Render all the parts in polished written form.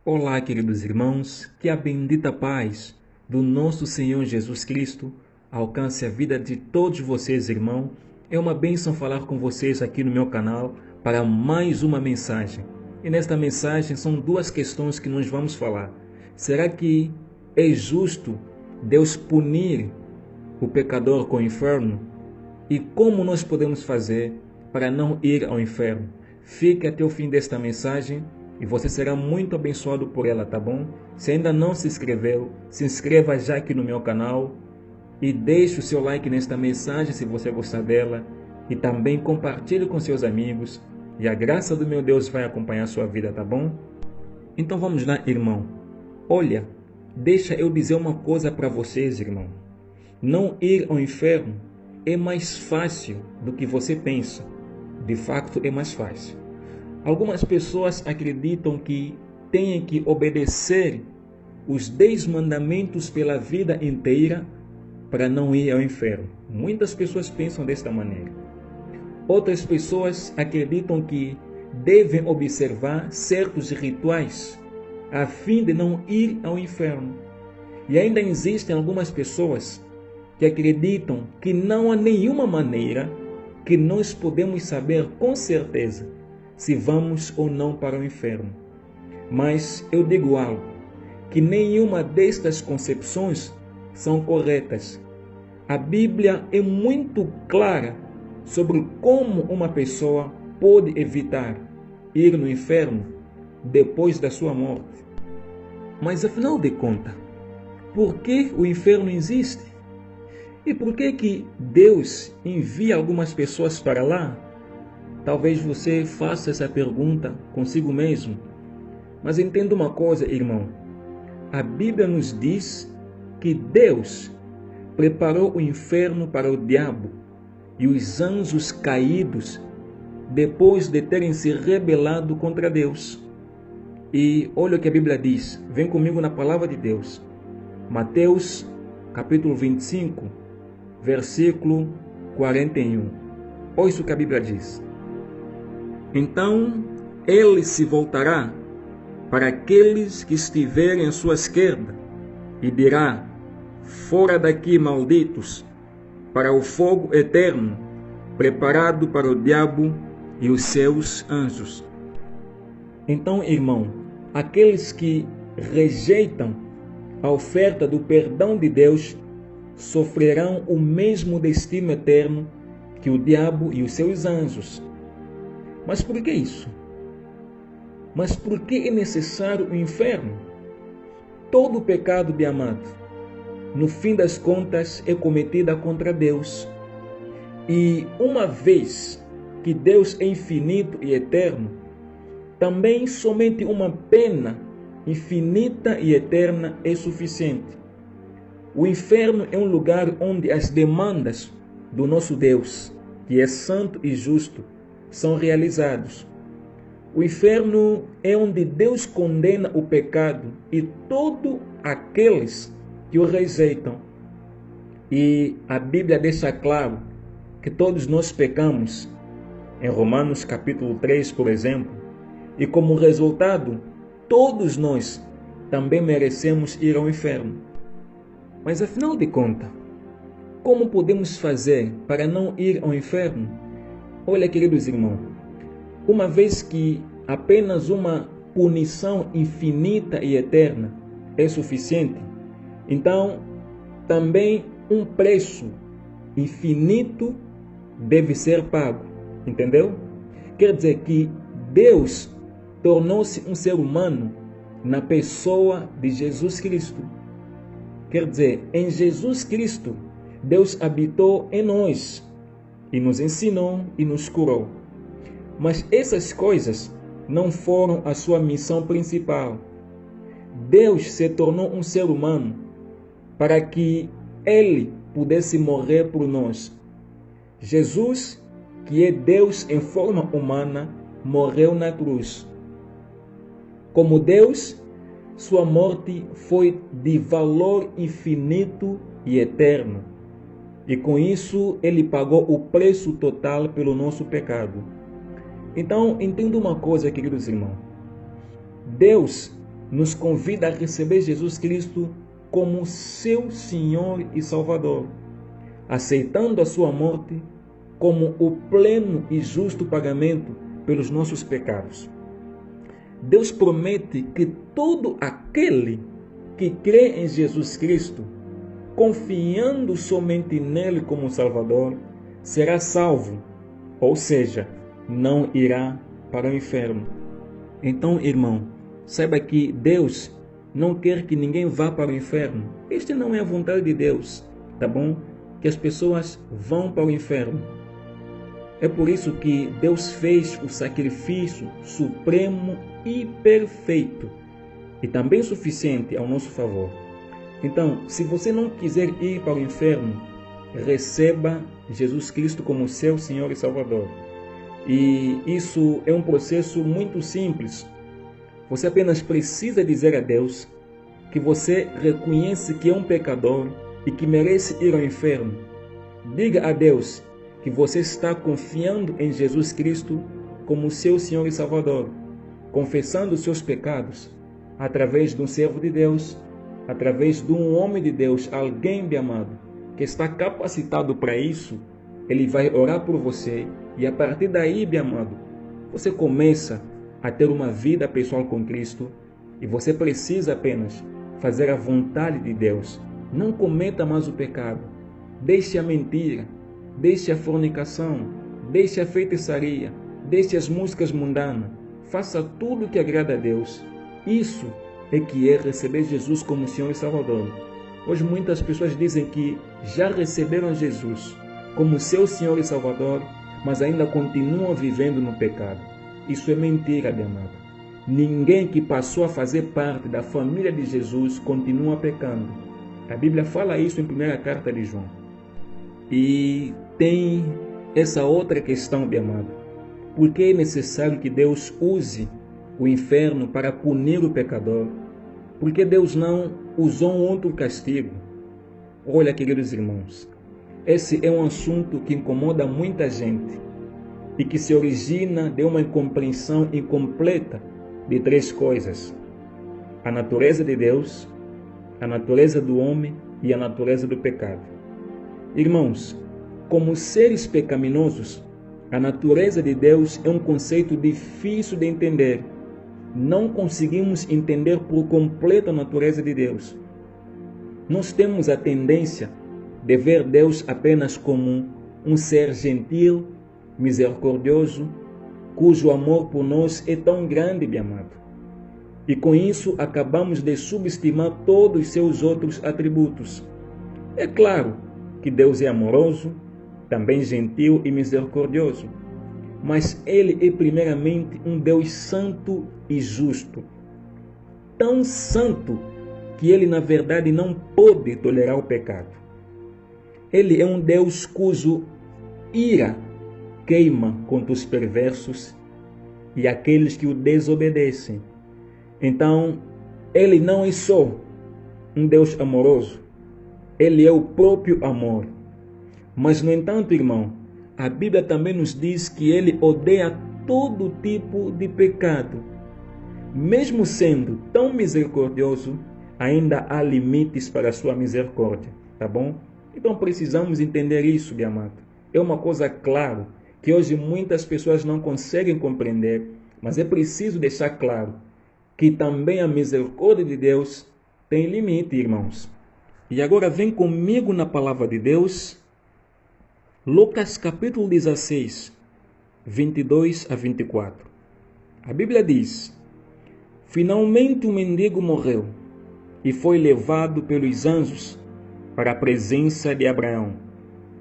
Olá, queridos irmãos, que a bendita paz do nosso Senhor Jesus Cristo alcance a vida de todos vocês, irmão. É uma bênção falar com vocês aqui no meu canal para mais uma mensagem. E nesta mensagem são duas questões que nós vamos falar. Será que é justo Deus punir o pecador com o inferno? E como nós podemos fazer para não ir ao inferno? Fique até o fim desta mensagem e você será muito abençoado por ela, tá bom? Se ainda não se inscreveu, se inscreva já aqui no meu canal e deixe o seu like nesta mensagem se você gostar dela e também compartilhe com seus amigos e a graça do meu Deus vai acompanhar a sua vida, tá bom? Então vamos lá, irmão. Olha, deixa eu dizer uma coisa para vocês, irmão. Não ir ao inferno é mais fácil do que você pensa. De fato, é mais fácil. Algumas pessoas acreditam que têm que obedecer os 10 mandamentos pela vida inteira para não ir ao inferno. Muitas pessoas pensam desta maneira. Outras pessoas acreditam que devem observar certos rituais a fim de não ir ao inferno. E ainda existem algumas pessoas que acreditam que não há nenhuma maneira que nós podemos saber com certeza se vamos ou não para o inferno. Mas eu digo algo, que nenhuma destas concepções são corretas. A Bíblia é muito clara sobre como uma pessoa pode evitar ir no inferno depois da sua morte. Mas afinal de contas, por que o inferno existe? E por que Deus envia algumas pessoas para lá? Talvez você faça essa pergunta consigo mesmo. Mas entenda uma coisa, irmão. A Bíblia nos diz que Deus preparou o inferno para o diabo e os anjos caídos depois de terem se rebelado contra Deus. E olha o que a Bíblia diz. Vem comigo na palavra de Deus. Mateus, capítulo 25, versículo 41. Ouça o que a Bíblia diz. Então ele se voltará para aqueles que estiverem à sua esquerda e dirá: fora daqui, malditos, para o fogo eterno, preparado para o diabo e os seus anjos. Então, irmão, aqueles que rejeitam a oferta do perdão de Deus sofrerão o mesmo destino eterno que o diabo e os seus anjos. Mas por que isso? Mas por que é necessário o inferno? Todo pecado, de amado, no fim das contas, é cometida contra Deus. E uma vez que Deus é infinito e eterno, também somente uma pena infinita e eterna é suficiente. O inferno é um lugar onde as demandas do nosso Deus, que é santo e justo, são realizados. O inferno é onde Deus condena o pecado e todos aqueles que o rejeitam. E a Bíblia deixa claro que todos nós pecamos, em Romanos capítulo 3, por exemplo, e como resultado, todos nós também merecemos ir ao inferno. Mas afinal de contas, como podemos fazer para não ir ao inferno? Olha, queridos irmãos, uma vez que apenas uma punição infinita e eterna é suficiente, então também um preço infinito deve ser pago, entendeu? Quer dizer que Deus tornou-se um ser humano na pessoa de Jesus Cristo. Quer dizer, em Jesus Cristo, Deus habitou em nós e nos ensinou e nos curou. Mas essas coisas não foram a sua missão principal. Deus se tornou um ser humano para que Ele pudesse morrer por nós. Jesus, que é Deus em forma humana, morreu na cruz. Como Deus, sua morte foi de valor infinito e eterno. E com isso, Ele pagou o preço total pelo nosso pecado. Então, entenda uma coisa, queridos irmãos. Deus nos convida a receber Jesus Cristo como seu Senhor e Salvador, aceitando a sua morte como o pleno e justo pagamento pelos nossos pecados. Deus promete que todo aquele que crê em Jesus Cristo, confiando somente nele como Salvador, será salvo, ou seja, não irá para o inferno. Então, irmão, saiba que Deus não quer que ninguém vá para o inferno. Este não é a vontade de Deus, tá bom? Que as pessoas vão para o inferno. É por isso que Deus fez o sacrifício supremo e perfeito, e também suficiente ao nosso favor. Então, se você não quiser ir para o inferno, receba Jesus Cristo como seu Senhor e Salvador. E isso é um processo muito simples. Você apenas precisa dizer a Deus que você reconhece que é um pecador e que merece ir ao inferno. Diga a Deus que você está confiando em Jesus Cristo como seu Senhor e Salvador, confessando os seus pecados através de um servo de Deus, através de um homem de Deus, alguém bem amado, que está capacitado para isso. Ele vai orar por você e a partir daí, bem amado, você começa a ter uma vida pessoal com Cristo e você precisa apenas fazer a vontade de Deus. Não cometa mais o pecado, deixe a mentira, deixe a fornicação, deixe a feitiçaria, deixe as músicas mundanas, faça tudo o que agrada a Deus. Isso é que é receber Jesus como Senhor e Salvador. Hoje muitas pessoas dizem que já receberam Jesus como seu Senhor e Salvador, mas ainda continuam vivendo no pecado. Isso é mentira, meu amado. Ninguém que passou a fazer parte da família de Jesus continua pecando. A Bíblia fala isso em 1ª carta de João. E tem essa outra questão, meu amado. Por que é necessário que Deus use o inferno para punir o pecador? Por que Deus não usou um outro castigo? Olha, queridos irmãos, esse é um assunto que incomoda muita gente e que se origina de uma incompreensão incompleta de 3 coisas: a natureza de Deus, a natureza do homem e a natureza do pecado. Irmãos, como seres pecaminosos, a natureza de Deus é um conceito difícil de entender. Não conseguimos entender por completo a natureza de Deus. Nós temos a tendência de ver Deus apenas como um ser gentil, misericordioso, cujo amor por nós é tão grande, meu amado. E com isso acabamos de subestimar todos os seus outros atributos. É claro que Deus é amoroso, também gentil e misericordioso, mas Ele é primeiramente um Deus santo e justo. Tão santo que Ele na verdade não pode tolerar o pecado. Ele é um Deus cujo ira queima contra os perversos e aqueles que o desobedecem. Então, Ele não é só um Deus amoroso, Ele é o próprio amor. Mas, no entanto, irmão, a Bíblia também nos diz que Ele odeia todo tipo de pecado. Mesmo sendo tão misericordioso, ainda há limites para a sua misericórdia, tá bom? Então precisamos entender isso, meu amado. É uma coisa clara que hoje muitas pessoas não conseguem compreender, mas é preciso deixar claro que também a misericórdia de Deus tem limite, irmãos. E agora vem comigo na palavra de Deus, Lucas capítulo 16, 22 a 24. A Bíblia diz: finalmente o mendigo morreu e foi levado pelos anjos para a presença de Abraão.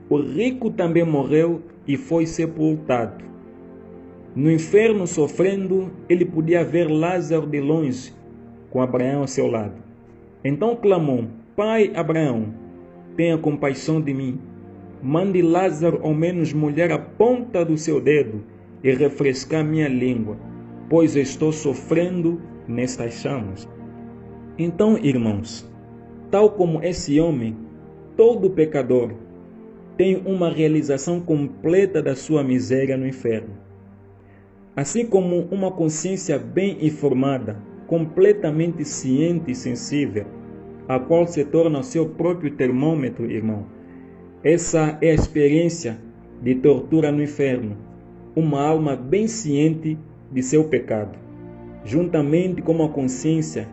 O rico também morreu e foi sepultado. No inferno, sofrendo, ele podia ver Lázaro de longe, com Abraão ao seu lado. Então clamou: Pai Abraão, tenha compaixão de mim. Mande Lázaro ao menos molhar a ponta do seu dedo e refrescar minha língua, pois estou sofrendo nestas chamas. Então, irmãos, tal como esse homem, todo pecador tem uma realização completa da sua miséria no inferno. Assim como uma consciência bem informada completamente ciente e sensível, a qual se torna o seu próprio termômetro, irmão. Essa é a experiência de tortura no inferno, uma alma bem ciente de seu pecado, juntamente com a consciência,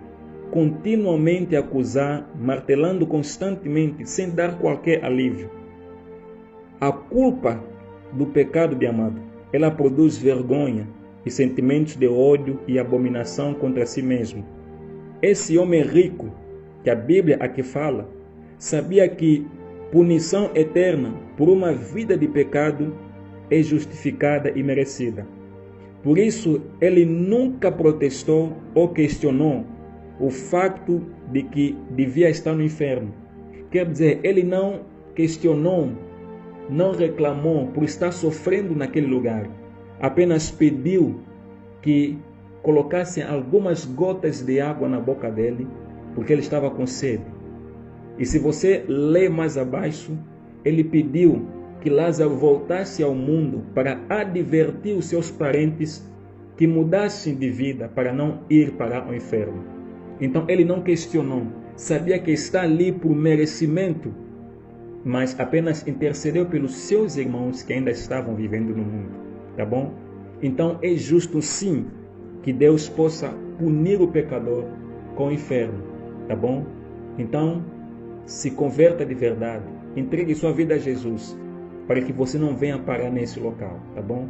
continuamente a acusar, martelando constantemente, sem dar qualquer alívio. A culpa do pecado, de amado, ela produz vergonha e sentimentos de ódio e abominação contra si mesmo. Esse homem rico, que a Bíblia aqui fala, sabia que punição eterna por uma vida de pecado é justificada e merecida. Por isso, ele nunca protestou ou questionou o facto de que devia estar no inferno. Quer dizer, ele não questionou, não reclamou por estar sofrendo naquele lugar. Apenas pediu que colocassem algumas gotas de água na boca dele, porque ele estava com sede. E se você ler mais abaixo, ele pediu que Lázaro voltasse ao mundo para advertir os seus parentes que mudassem de vida para não ir para o inferno. Então ele não questionou, sabia que está ali por merecimento, mas apenas intercedeu pelos seus irmãos que ainda estavam vivendo no mundo, tá bom? Então é justo sim que Deus possa punir o pecador com o inferno, tá bom? Então se converta de verdade, entregue sua vida a Jesus, para que você não venha parar nesse local, tá bom?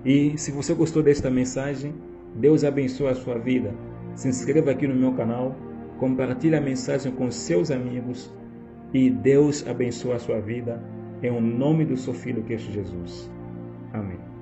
E se você gostou desta mensagem, Deus abençoe a sua vida. Se inscreva aqui no meu canal, compartilhe a mensagem com seus amigos e Deus abençoe a sua vida, em nome do seu Filho Cristo Jesus. Amém.